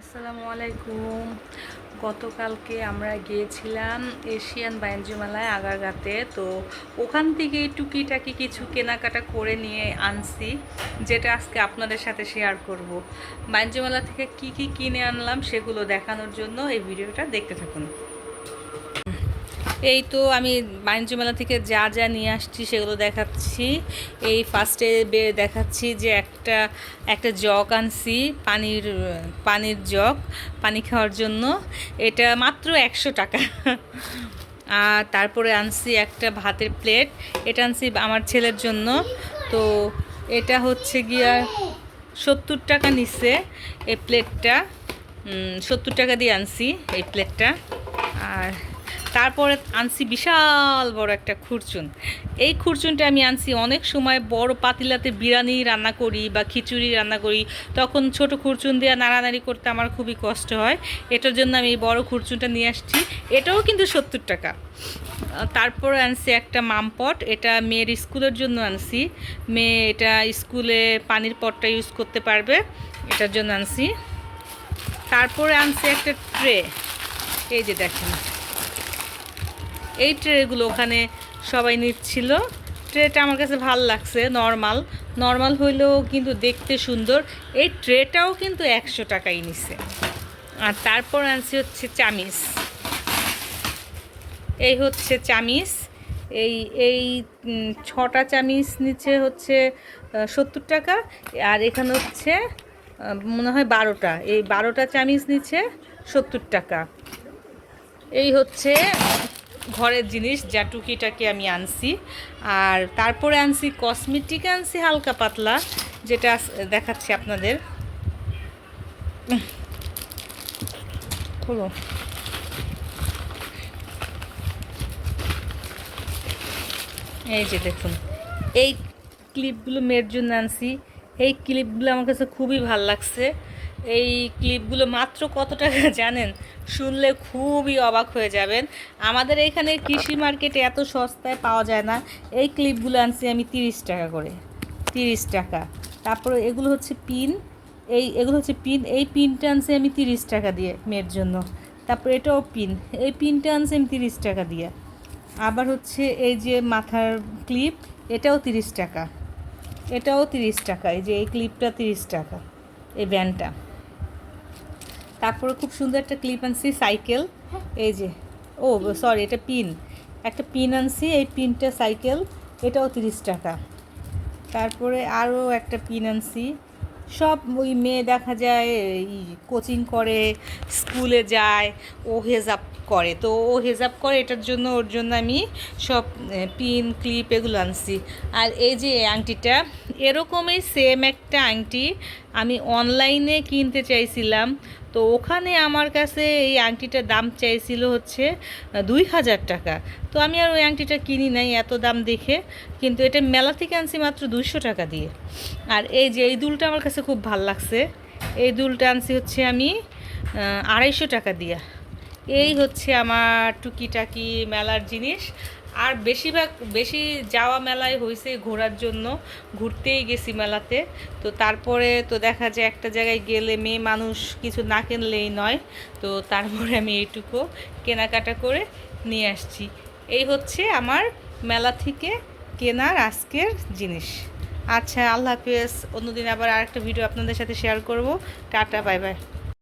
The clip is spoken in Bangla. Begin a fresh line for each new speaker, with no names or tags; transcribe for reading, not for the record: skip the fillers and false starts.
আসসালামু আলাইকুম। গতকালকে আমরা গিয়েছিলাম এশিয়ান বাণিজ্য মেলায় আগারগাঁতে। তো ওখান থেকে টুকিটাকি কিছু কেনাকাটা করে নিয়ে আনছি, যেটা আজকে আপনাদের সাথে শেয়ার করব। বাণিজ্য মেলা থেকে কি কি কিনে আনলাম সেগুলো দেখানোর জন্য এই ভিডিওটা দেখতে থাকুন। এই তো আমি বাণিজ্য মেলা থেকে যা যা নিয়ে আসছি সেগুলো দেখাচ্ছি। এই ফার্স্টে দেখাচ্ছি যে একটা জগ আনছি, পানির জগ, পানি খাওয়ার জন্য। এটা মাত্র 100 টাকা। আর তারপরে আনছি একটা ভাতের প্লেট, এটা আনছি আমার ছেলের জন্য। তো এটা হচ্ছে গিয়া 70 টাকা নিচ্ছে এই প্লেটটা। 70 টাকা দিয়ে আনছি এই প্লেটটা। আর তারপরে আনছি বিশাল বড় একটা খুরচুন। এই খুরচুনটা আমি আনছি অনেক সময় বড় পাতিলাতে বিরিয়ানি রান্না করি বা খিচুড়ি রান্না করি, তখন ছোট খুরচুন দিয়ে নাড়ানাড়ি করতে আমার খুবই কষ্ট হয়। এটার জন্য আমি এই বড় খুরচুনটা নিয়ে আসছি। এটাও কিন্তু 70 টাকা। তারপরে আনছি একটা মামপট, এটা মেয়ের স্কুলের জন্য আনছি। মেয়ে এটা স্কুলে পানির পটটা ইউজ করতে পারবে, এটার জন্য আনছি। তারপরে আনছি একটা ট্রে, এই যে দেখেন এই ট্রেগুলো ওখানে সবাই নিচ্ছিল। ট্রেটা আমার কাছে ভাল লাগছে, নর্মাল হইলেও কিন্তু দেখতে সুন্দর। এই ট্রেটাও কিন্তু 100 টাকাই নিছে। আর তারপর আনছি হচ্ছে চামিচ। এই হচ্ছে চামিচ, এই এই 6টা চামিচ নিচে হচ্ছে 70 টাকা। আর এখানে হচ্ছে মনে হয় 12টা, এই 12টা চামিচ নিচে 70 টাকা। এই হচ্ছে ঘরের জিনিস যা টুকিটাকি আমি আনছি। আর তারপরে আনছি কসমেটিক, আনছি হালকা পাতলা, যেটা দেখাচ্ছি আপনাদের। হলো এই যে দেখুন, এই ক্লিপগুলো মেয়ের জন্য আনছি। এই ক্লিপগুলো আমার কাছে খুবই ভাল লাগছে। এই ক্লিপগুলো মাত্র কত টাকা জানেন? শুনলে খুবই অবাক হয়ে যাবেন। আমাদের এইখানে কৃষি মার্কেটে এত সস্তায় পাওয়া যায় না। এই ক্লিপগুলো আনছি আমি 30 টাকা করে, 30 টাকা। তারপরে এগুলো হচ্ছে পিন, এগুলো হচ্ছে পিন। এই পিনটা আনছি আমি 30 টাকা দিয়ে মেয়ের জন্য। তারপরে এটাও পিন, এই পিনটা আনছি আমি 30 টাকা দিয়ে। আবার হচ্ছে এই যে মাথার ক্লিপ, এটাও 30 টাকা, এটাও 30 টাকা। এই যে এই ক্লিপটা 30 টাকা, এই ব্যান্ডটা। তারপরে খুব সুন্দর একটা ক্লিপ আনছি সাইকেল, এই যে, ও সরি এটা পিন, একটা পিন আনছি, এই পিনটা সাইকেল, এটাও 30 টাকা। তারপরে আরও একটা পিন আনছি। সব ওই মেয়ে দেখা যায় কোচিং করে, স্কুলে যায়, ও হেজাব করে, তো ও হেজাব করে, এটার জন্য ওর জন্য আমি সব পিন ক্লিপ এগুলো আনছি। আর এই যে আংটিটা, এরকমই সেম একটা আংটি আমি অনলাইনে কিনতে চাইছিলাম। তো ওখানে আমার কাছে এই আংটিটার দাম চাইছিল হচ্ছে 2000 টাকা। তো আমি আর ওই আংটিটা কিনি নাই এত দাম দেখে, কিন্তু এটা মেলা থেকে আনছি মাত্র 200 টাকা দিয়ে। আর এই যে এই দুলটা আমার কাছে খুব ভাল লাগছে, এই দুলটা আনছি হচ্ছে আমি 250 টাকা দিয়ে। এই হচ্ছে আমার টুকিটাকি মেলার জিনিস। আর বেশি যাওয়া মেলায় হয়েছে ঘোরার জন্য, ঘুরতেই গেছি মেলাতে। তো তারপরে তো দেখা যায় একটা জায়গায় গেলে মেয়ে মানুষ কিছু না কিনলেই নয়। তো তারপরে আমি এইটুকু কেনাকাটা করে নিয়ে আসছি। এই হচ্ছে আমার মেলা থেকে কেনার আজকের জিনিস। আচ্ছা, আল্লাহ হাফেজ। অন্যদিন আবার আরেকটা ভিডিও আপনাদের সাথে শেয়ার করব। Tata, bye bye.